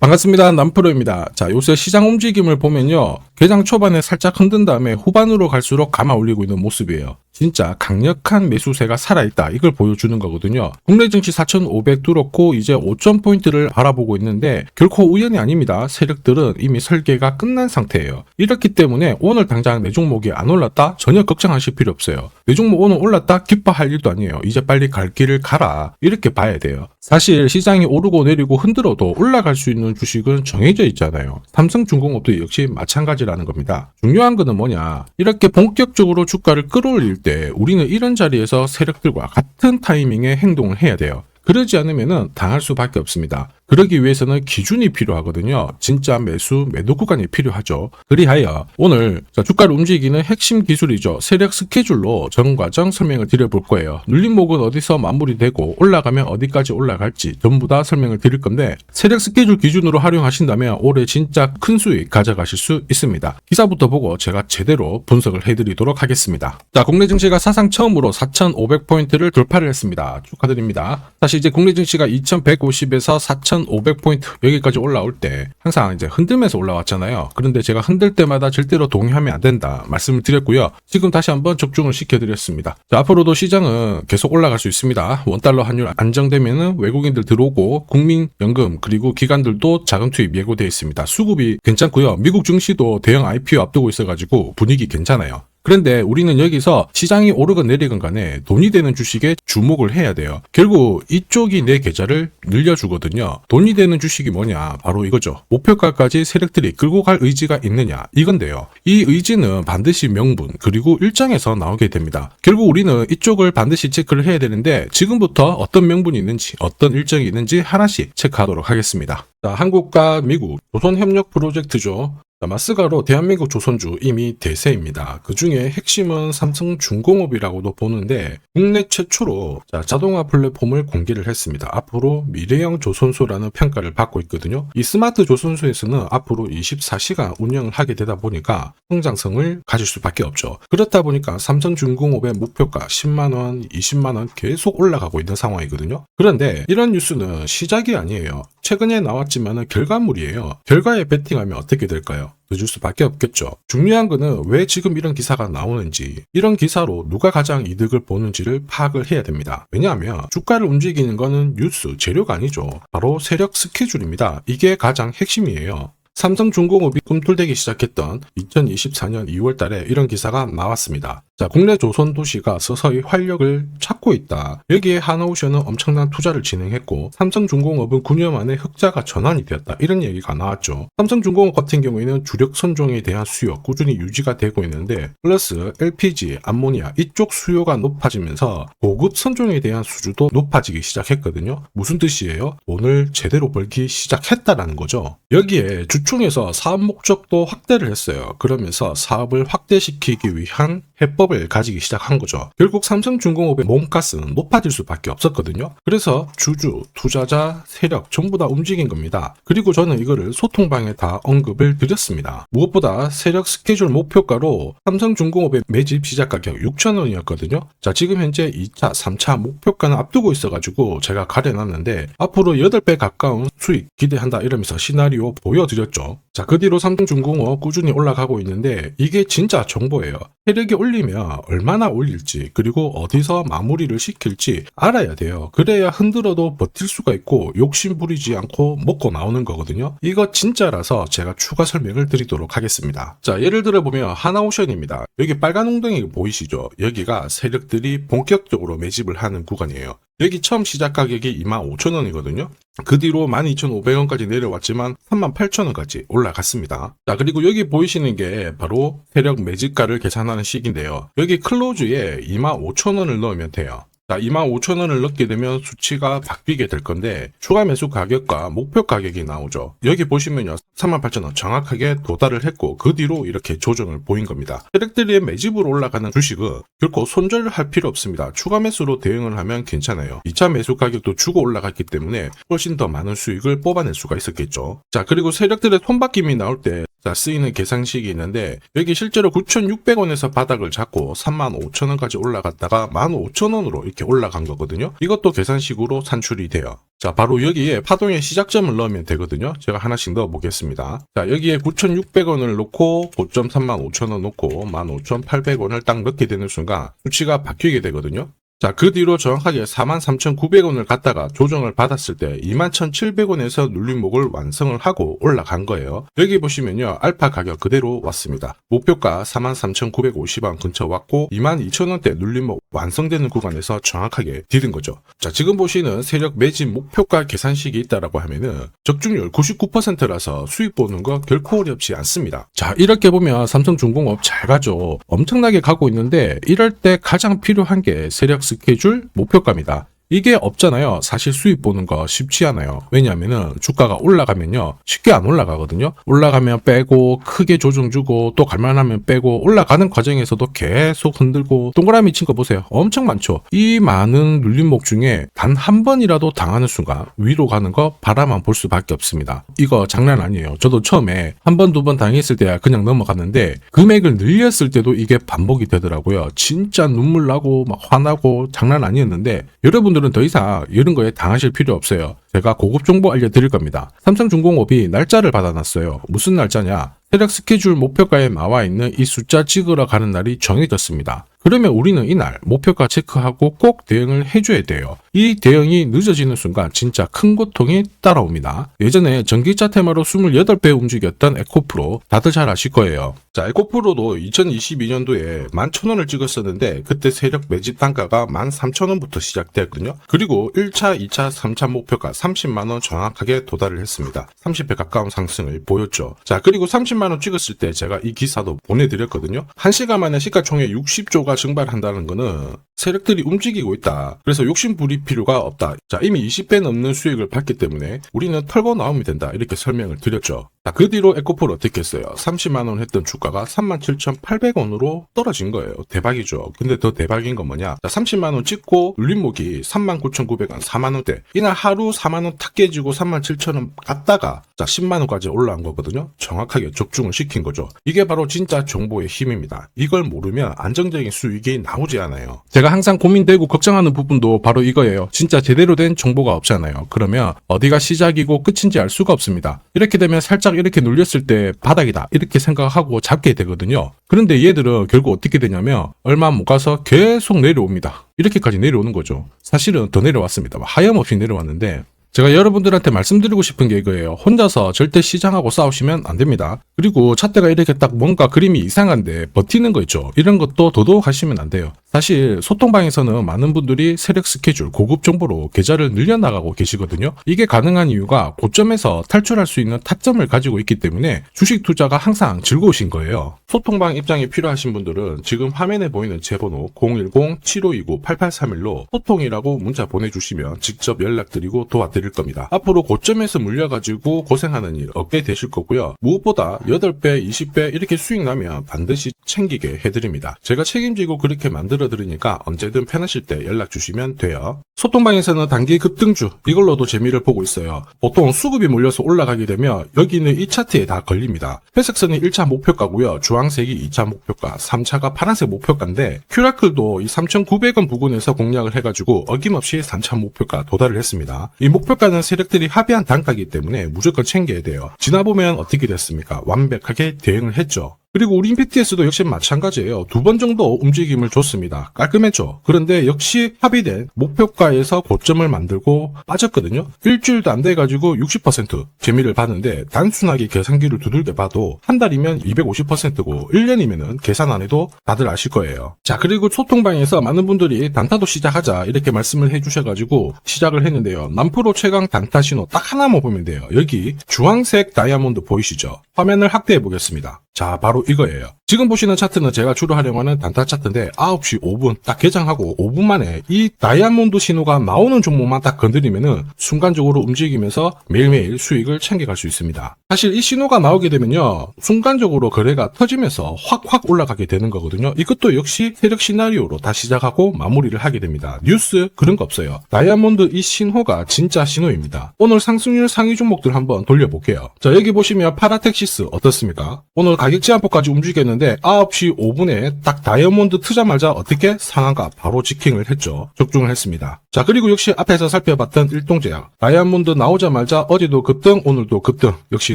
반갑습니다. 남프로입니다. 자, 요새 시장 움직임을 보면요. 개장 초반에 살짝 흔든 다음에 후반으로 갈수록 감아 올리고 있는 모습이에요. 진짜 강력한 매수세가 살아있다. 이걸 보여주는 거거든요. 국내 증시 4,500 뚫었고 이제 5,000포인트를 바라보고 있는데 결코 우연이 아닙니다. 세력들은 이미 설계가 끝난 상태예요. 이렇기 때문에 오늘 당장 내 종목이 안 올랐다? 전혀 걱정하실 필요 없어요. 내 종목 오늘 올랐다? 기뻐할 일도 아니에요. 이제 빨리 갈 길을 가라. 이렇게 봐야 돼요. 사실 시장이 오르고 내리고 흔들어도 올라갈 수 있는 주식은 정해져 있잖아요. 삼성중공업도 역시 마찬가지라는 겁니다. 중요한 거는 뭐냐? 이렇게 본격적으로 주가를 끌어올릴 때 우리는 이런 자리에서 세력들과 같은 타이밍에 행동을 해야 돼요. 그러지 않으면 당할 수밖에 없습니다. 그러기 위해서는 기준이 필요하거든요. 진짜 매수, 매도 구간이 필요하죠. 그리하여 오늘 주가를 움직이는 핵심 기술이죠. 세력 스케줄로 전 과정 설명을 드려볼 거예요. 눌림목은 어디서 마무리되고 올라가면 어디까지 올라갈지 전부 다 설명을 드릴 건데 세력 스케줄 기준으로 활용하신다면 올해 진짜 큰 수익 가져가실 수 있습니다. 기사부터 보고 제가 제대로 분석을 해드리도록 하겠습니다. 자, 국내 증시가 사상 처음으로 4,500포인트를 돌파를 했습니다. 축하드립니다. 사실 이제 국내 증시가 2,150에서 4,500포인트 여기까지 올라올 때 항상 이제 흔들면서 올라왔잖아요. 그런데 제가 흔들 때마다 절대로 동의하면 안 된다 말씀을 드렸고요. 지금 다시 한번 적중을 시켜드렸습니다. 자, 앞으로도 시장은 계속 올라갈 수 있습니다. 원달러 환율 안정되면 외국인들 들어오고 국민연금 그리고 기관들도 자금 투입 예고되어 있습니다. 수급이 괜찮고요. 미국 증시도 대형 IPO 앞두고 있어가지고 분위기 괜찮아요. 그런데 우리는 여기서 시장이 오르건 내리건 간에 돈이 되는 주식에 주목을 해야 돼요. 결국 이쪽이 내 계좌를 늘려주거든요. 돈이 되는 주식이 뭐냐? 바로 이거죠. 목표가까지 세력들이 끌고 갈 의지가 있느냐? 이건데요. 이 의지는 반드시 명분 그리고 일정에서 나오게 됩니다. 결국 우리는 이쪽을 반드시 체크를 해야 되는데 지금부터 어떤 명분이 있는지 어떤 일정이 있는지 하나씩 체크하도록 하겠습니다. 자, 한국과 미국 조선협력 프로젝트죠. 마스가로 대한민국 조선주 이미 대세입니다. 그 중에 핵심은 삼성중공업이라고도 보는데 국내 최초로 자동화 플랫폼을 공개를 했습니다. 앞으로 미래형 조선소라는 평가를 받고 있거든요. 이 스마트 조선소에서는 앞으로 24시간 운영을 하게 되다 보니까 성장성을 가질 수밖에 없죠. 그렇다 보니까 삼성중공업의 목표가 10만원, 20만원 계속 올라가고 있는 상황이거든요. 그런데 이런 뉴스는 시작이 아니에요. 최근에 나왔지만 결과물이에요. 결과에 베팅하면 어떻게 될까요? 늦을 수밖에 없겠죠. 중요한 거는 왜 지금 이런 기사가 나오는지, 이런 기사로 누가 가장 이득을 보는지를 파악을 해야 됩니다. 왜냐하면 주가를 움직이는 거는 뉴스, 재료가 아니죠. 바로 세력 스케줄입니다. 이게 가장 핵심이에요. 삼성중공업이 꿈틀대기 시작했던 2024년 2월 달에 이런 기사가 나왔습니다. 자, 국내 조선 도시가 서서히 활력을 찾고 있다. 여기에 하나오션은 엄청난 투자를 진행했고 삼성중공업은 9년 만에 흑자가 전환이 되었다. 이런 얘기가 나왔죠. 삼성중공업 같은 경우에는 주력 선종에 대한 수요 꾸준히 유지가 되고 있는데 플러스 LPG, 암모니아 이쪽 수요가 높아지면서 고급 선종에 대한 수주도 높아지기 시작했거든요. 무슨 뜻이에요? 돈을 제대로 벌기 시작했다라는 거죠. 여기에 주총에서 사업 목적도 확대를 했어요. 그러면서 사업을 확대시키기 위한 해법을 가지기 시작한 거죠. 결국 삼성중공업의 몸값은 높아질 수밖에 없었거든요. 그래서 주주, 투자자, 세력 전부 다 움직인 겁니다. 그리고 저는 이거를 소통방에 다 언급을 드렸습니다. 무엇보다 세력 스케줄 목표가로 삼성중공업의 매집 시작 가격 6,000원이었거든요. 자, 지금 현재 2차, 3차 목표가는 앞두고 있어가지고 제가 가려놨는데 앞으로 8배 가까운 수익 기대한다 이러면서 시나리오 보여드렸죠. 자, 그 뒤로 삼성중공업 꾸준히 올라가고 있는데 이게 진짜 정보예요. 세력이 올리면 얼마나 올릴지 그리고 어디서 마무리를 시킬지 알아야 돼요. 그래야 흔들어도 버틸 수가 있고 욕심 부리지 않고 먹고 나오는 거거든요. 이거 진짜라서 제가 추가 설명을 드리도록 하겠습니다. 자, 예를 들어 보면 하나오션입니다. 여기 빨간 웅덩이 보이시죠? 여기가 세력들이 본격적으로 매집을 하는 구간이에요. 여기 처음 시작 가격이 25,000원이거든요. 그 뒤로 12,500원까지 내려왔지만 38,000원까지 올라갔습니다. 자, 그리고 여기 보이시는 게 바로 세력 매집가를 계산하는 식인데요. 여기 클로즈에 25,000원을 넣으면 돼요. 자, 25,000원을 넣게 되면 수치가 바뀌게 될 건데 추가 매수 가격과 목표 가격이 나오죠. 여기 보시면요. 38,000원 정확하게 도달을 했고 그 뒤로 이렇게 조정을 보인 겁니다. 세력들이 매집으로 올라가는 주식은 결코 손절을 할 필요 없습니다. 추가 매수로 대응을 하면 괜찮아요. 2차 매수 가격도 주고 올라갔기 때문에 훨씬 더 많은 수익을 뽑아낼 수가 있었겠죠. 자, 그리고 세력들의 손바뀜이 나올 때 자, 쓰이는 계산식이 있는데 여기 실제로 9,600원에서 바닥을 잡고 35,000원까지 올라갔다가 15,000원으로 이렇게 올라간 거거든요. 이것도 계산식으로 산출이 돼요. 자, 바로 여기에 파동의 시작점을 넣으면 되거든요. 제가 하나씩 넣어 보겠습니다. 자, 여기에 9,600원을 놓고 고점 35,000원 놓고 15,800원을 딱 넣게 되는 순간 수치가 바뀌게 되거든요. 자, 그 뒤로 정확하게 43,900원을 갖다가 조정을 받았을 때 21,700원에서 눌림목을 완성을 하고 올라간 거예요. 여기 보시면요, 알파 가격 그대로 왔습니다. 목표가 43,950원 근처 왔고 22,000원대 눌림목 완성되는 구간에서 정확하게 디딘 거죠. 자, 지금 보시는 세력 매집 목표가 계산식이 있다라고 하면은 적중률 99%라서 수익 보는 거 결코 어렵지 않습니다. 자, 이렇게 보면 삼성중공업 잘 가죠. 엄청나게 가고 있는데 이럴 때 가장 필요한 게 세력 스케줄 목표가입니다. 이게 없잖아요. 사실 수익 보는 거 쉽지 않아요. 왜냐하면은 주가가 올라가면요, 쉽게 안 올라가거든요. 올라가면 빼고 크게 조정 주고 또 갈만하면 빼고 올라가는 과정에서도 계속 흔들고 동그라미 친 거 보세요. 엄청 많죠. 이 많은 눌림목 중에 단 한 번이라도 당하는 순간 위로 가는 거 바라만 볼 수밖에 없습니다. 이거 장난 아니에요. 저도 처음에 한 번, 두 번 당했을 때야 그냥 넘어갔는데 금액을 늘렸을 때도 이게 반복이 되더라고요. 진짜 눈물 나고 막 화나고 장난 아니었는데 여러분들 더 이상 이런 거에 당하실 필요 없어요. 제가 고급 정보 알려드릴 겁니다. 삼성중공업이 날짜를 받아놨어요. 무슨 날짜냐? 세력 스케줄 목표가에 나와 있는 이 숫자 찍으러 가는 날이 정해졌습니다. 그러면 우리는 이날 목표가 체크하고 꼭 대응을 해줘야 돼요. 이 대응이 늦어지는 순간 진짜 큰 고통이 따라옵니다. 예전에 전기차 테마로 28배 움직였던 에코프로 다들 잘 아실 거예요. 자, 에코프로도 2022년도에 11,000원을 찍었었는데 그때 세력 매집 단가가 13,000원부터 시작되었거든요. 그리고 1차, 2차, 3차 목표가 30만원 정확하게 도달을 했습니다. 30배 가까운 상승을 보였죠. 자, 그리고 30만원 찍었을 때 제가 이 기사도 보내드렸거든요. 1시간 만에 시가총액 60조가 증발한다는 거는 세력들이 움직이고 있다. 그래서 욕심 부릴 필요가 없다. 자, 이미 20배 넘는 수익을 봤기 때문에 우리는 털고 나오면 된다. 이렇게 설명을 드렸죠. 자, 그 뒤로 에코프로 어떻게 했어요? 30만원 했던 주가가 37,800원으로 떨어진 거예요. 대박이죠. 근데 더 대박인 건 뭐냐? 자, 30만원 찍고 눌림목이 39,900원, 4만원대. 이날 하루 4만원 탁 깨지고 37,000원 갔다가 자, 10만원까지 올라온 거거든요. 정확하게 적중을 시킨 거죠. 이게 바로 진짜 정보의 힘입니다. 이걸 모르면 안정적인 수익이 나오지 않아요. 제가 항상 고민되고 걱정하는 부분도 바로 이거예요. 진짜 제대로 된 정보가 없잖아요. 그러면 어디가 시작이고 끝인지 알 수가 없습니다. 이렇게 되면 살짝 이렇게 눌렸을 때 바닥이다 이렇게 생각하고 잡게 되거든요. 그런데 얘들은 결국 어떻게 되냐면 얼마 못 가서 계속 내려옵니다. 이렇게까지 내려오는 거죠. 사실은 더 내려왔습니다. 하염없이 내려왔는데 제가 여러분들한테 말씀드리고 싶은 게 이거예요. 혼자서 절대 시장하고 싸우시면 안 됩니다. 그리고 차트가 이렇게 딱 뭔가 그림이 이상한데 버티는 거 있죠. 이런 것도 더더욱 하시면 안 돼요. 사실 소통방에서는 많은 분들이 세력 스케줄 고급 정보로 계좌를 늘려나가고 계시거든요. 이게 가능한 이유가 고점에서 탈출할 수 있는 타점을 가지고 있기 때문에 주식 투자가 항상 즐거우신 거예요. 소통방 입장이 필요하신 분들은 지금 화면에 보이는 제 번호 010-7529-8831로 소통이라고 문자 보내주시면 직접 연락드리고 도와드릴 겁니다. 앞으로 고점에서 물려가지고 고생하는 일 없게 되실 거고요. 무엇보다 8배, 20배 이렇게 수익 나면 반드시 챙기게 해드립니다. 제가 책임지고 그렇게 만들어드리니까 언제든 편하실 때 연락 주시면 돼요. 소통방에서는 단기 급등주 이걸로도 재미를 보고 있어요. 보통 수급이 몰려서 올라가게 되면 여기는 이 차트에 다 걸립니다. 회색선이 1차 목표가고요. 주황색이 2차 목표가, 3차가 파란색 목표가인데 큐라클도 이 3,900원 부근에서 공략을 해가지고 어김없이 3차 목표가 도달을 했습니다. 이 목표가는 세력들이 합의한 단가이기 때문에 무조건 챙겨야 돼요. 지나보면 어떻게 됐습니까? 완벽하게 대응을 했죠. 그리고 우리 임팩트에서도 역시 마찬가지예요. 2번 정도 움직임을 줬습니다. 깔끔했죠. 그런데 역시 합의된 목표가에서 고점을 만들고 빠졌거든요. 일주일도 안 돼가지고 60% 재미를 봤는데 단순하게 계산기를 두들겨 봐도 한 달이면 250%고 1년이면은 계산 안 해도 다들 아실 거예요. 자, 그리고 소통방에서 많은 분들이 단타도 시작하자 이렇게 말씀을 해주셔가지고 시작을 했는데요. 남프로 최강 단타 신호 딱 하나만 보면 돼요. 여기 주황색 다이아몬드 보이시죠? 화면을 확대해 보겠습니다. 자, 바로 이거예요. 지금 보시는 차트는 제가 주로 활용하는 단타 차트인데 9시 5분 딱 개장하고 5분 만에 이 다이아몬드 신호가 나오는 종목만 딱 건드리면은 순간적으로 움직이면서 매일매일 수익을 챙겨갈 수 있습니다. 사실 이 신호가 나오게 되면요, 순간적으로 거래가 터지면서 확 올라가게 되는 거거든요. 이것도 역시 세력 시나리오로 다 시작하고 마무리를 하게 됩니다. 뉴스 그런 거 없어요. 다이아몬드 이 신호가 진짜 신호입니다. 오늘 상승률 상위 종목들 한번 돌려볼게요. 자, 여기 보시면 파라텍시스 어떻습니까? 오늘 가격 제한폭까지 움직였는데 9시 5분에 딱 다이아몬드 트자마자 어떻게 상한가 바로 지킹을 했죠. 적중을 했습니다. 자, 그리고 역시 앞에서 살펴봤던 일동제약 다이아몬드 나오자마자 어제도 급등 오늘도 급등 역시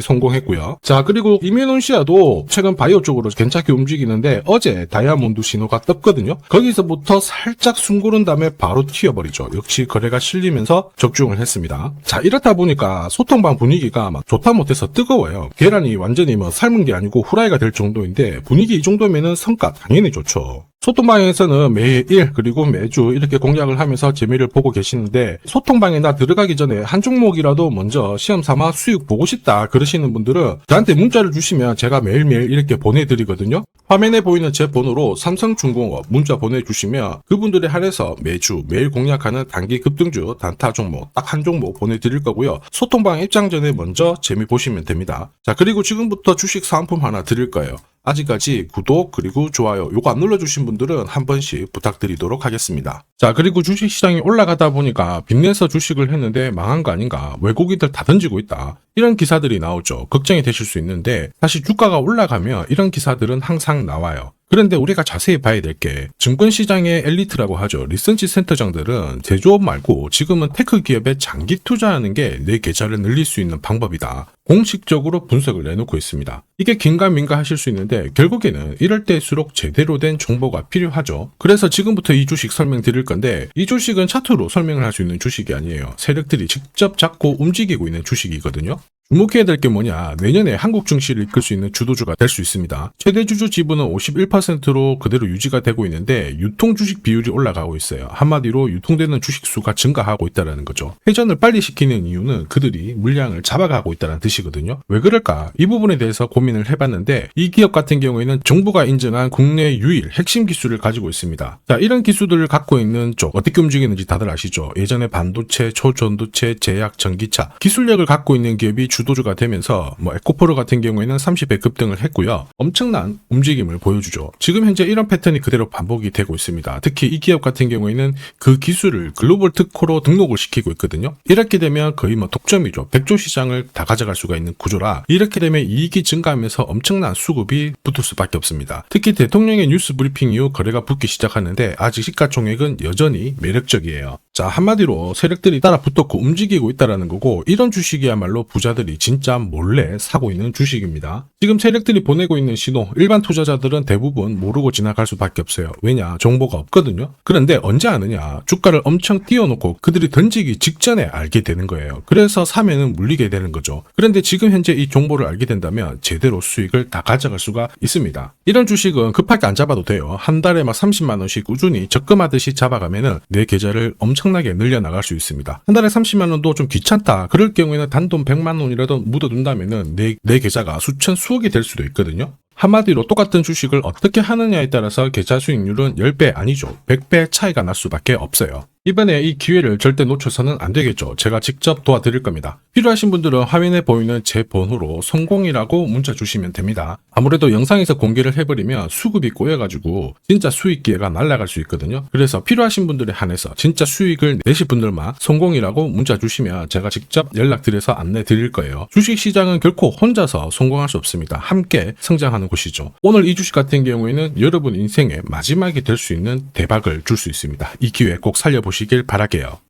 성공했고요. 자, 그리고 이메논시아도 최근 바이오 쪽으로 괜찮게 움직이는데 어제 다이아몬드 신호가 떴거든요. 거기서부터 살짝 숨고른 다음에 바로 튀어버리죠. 역시 거래가 실리면서 적중을 했습니다. 자, 이렇다 보니까 소통방 분위기가 막 좋다 못해서 뜨거워요. 계란이 완전히 뭐 삶은 게 아니고 후라이가 될 정도인데 분위기 이 정도면은 성과 당연히 좋죠. 소통방에서는 매일 그리고 매주 이렇게 공략을 하면서 재미를 보고 계시는데 소통방에 나 들어가기 전에 한 종목이라도 먼저 시험 삼아 수익 보고 싶다 그러시는 분들은 저한테 문자를 주시면 제가 매일매일 이렇게 보내드리거든요. 화면에 보이는 제 번호로 삼성중공업 문자 보내주시면 그분들에 한해서 매주 매일 공략하는 단기 급등주 단타 종목 딱 한 종목 보내드릴 거고요. 소통방 입장 전에 먼저 재미 보시면 됩니다. 자, 그리고 지금부터 주식 사은품 하나 드릴 거예요. 아직까지 구독 그리고 좋아요 요거 안 눌러주신 분들은 한 번씩 부탁드리도록 하겠습니다. 자, 그리고 주식시장이 올라가다 보니까 빚내서 주식을 했는데 망한 거 아닌가, 외국인들 다 던지고 있다, 이런 기사들이 나오죠. 걱정이 되실 수 있는데 사실 주가가 올라가면 이런 기사들은 항상 나와요. 그런데 우리가 자세히 봐야 될 게 증권시장의 엘리트라고 하죠. 리서치 센터장들은 제조업 말고 지금은 테크 기업에 장기 투자하는 게 내 계좌를 늘릴 수 있는 방법이다. 공식적으로 분석을 내놓고 있습니다. 이게 긴가민가 하실 수 있는데 결국에는 이럴 때일수록 제대로 된 정보가 필요하죠. 그래서 지금부터 이 주식 설명드릴 건데 이 주식은 차트로 설명을 할 수 있는 주식이 아니에요. 세력들이 직접 잡고 움직이고 있는 주식이거든요. 주목해야 될 게 뭐냐, 내년에 한국 증시를 이끌 수 있는 주도주가 될 수 있습니다. 최대 주주 지분은 51%로 그대로 유지가 되고 있는데 유통 주식 비율이 올라가고 있어요. 한마디로 유통되는 주식 수가 증가하고 있다는 거죠. 회전을 빨리 시키는 이유는 그들이 물량을 잡아가고 있다는 뜻이거든요. 왜 그럴까? 이 부분에 대해서 고민을 해봤는데 이 기업 같은 경우에는 정부가 인정한 국내 유일 핵심 기술을 가지고 있습니다. 자, 이런 기술들을 갖고 있는 쪽 어떻게 움직이는지 다들 아시죠? 예전에 반도체, 초전도체, 제약, 전기차 기술력을 갖고 있는 기업이 주도주가 되면서 에코프로 같은 경우에는 30배 급등을 했고요. 엄청난 움직임을 보여주죠. 지금 현재 이런 패턴이 그대로 반복이 되고 있습니다. 특히 이 기업 같은 경우에는 그 기술을 글로벌 특허로 등록을 시키고 있거든요. 이렇게 되면 거의 독점이죠. 100조 시장을 다 가져갈 수가 있는 구조라 이렇게 되면 이익이 증가하면서 엄청난 수급이 붙을 수밖에 없습니다. 특히 대통령의 뉴스 브리핑 이후 거래가 붙기 시작하는데 아직 시가총액은 여전히 매력적이에요. 자, 한마디로 세력들이 따라 붙었고 움직이고 있다는 거고 이런 주식이야말로 부자들이 진짜 몰래 사고 있는 주식입니다. 지금 세력들이 보내고 있는 신호 일반 투자자들은 대부분 모르고 지나갈 수밖에 없어요. 왜냐? 정보가 없거든요. 그런데 언제 아느냐? 주가를 엄청 띄워놓고 그들이 던지기 직전에 알게 되는 거예요. 그래서 사면은 물리게 되는 거죠. 그런데 지금 현재 이 정보를 알게 된다면 제대로 수익을 다 가져갈 수가 있습니다. 이런 주식은 급하게 안 잡아도 돼요. 한 달에 30만 원씩 꾸준히 적금하듯이 잡아가면은 내 계좌를 엄청나게 늘려나갈 수 있습니다. 한 달에 30만 원도 좀 귀찮다. 그럴 경우에는 단돈 100만 원이라도 묻어둔다면은 내 계좌가 수천 수억이 될 수도 있거든요. 한마디로 똑같은 주식을 어떻게 하느냐에 따라서 계좌 수익률은 10배 아니죠. 100배 차이가 날 수밖에 없어요. 이번에 이 기회를 절대 놓쳐서는 안 되겠죠. 제가 직접 도와드릴 겁니다. 필요하신 분들은 화면에 보이는 제 번호로 성공이라고 문자 주시면 됩니다. 아무래도 영상에서 공개를 해버리면 수급이 꼬여가지고 진짜 수익 기회가 날아갈 수 있거든요. 그래서 필요하신 분들에 한해서 진짜 수익을 내실 분들만 성공이라고 문자 주시면 제가 직접 연락드려서 안내 드릴 거예요. 주식시장은 결코 혼자서 성공할 수 없습니다. 함께 성장하는 곳이죠. 오늘 이 주식 같은 경우에는 여러분 인생의 마지막이 될 수 있는 대박을 줄 수 있습니다. 이 기회 꼭 살려보시길 바랄게요.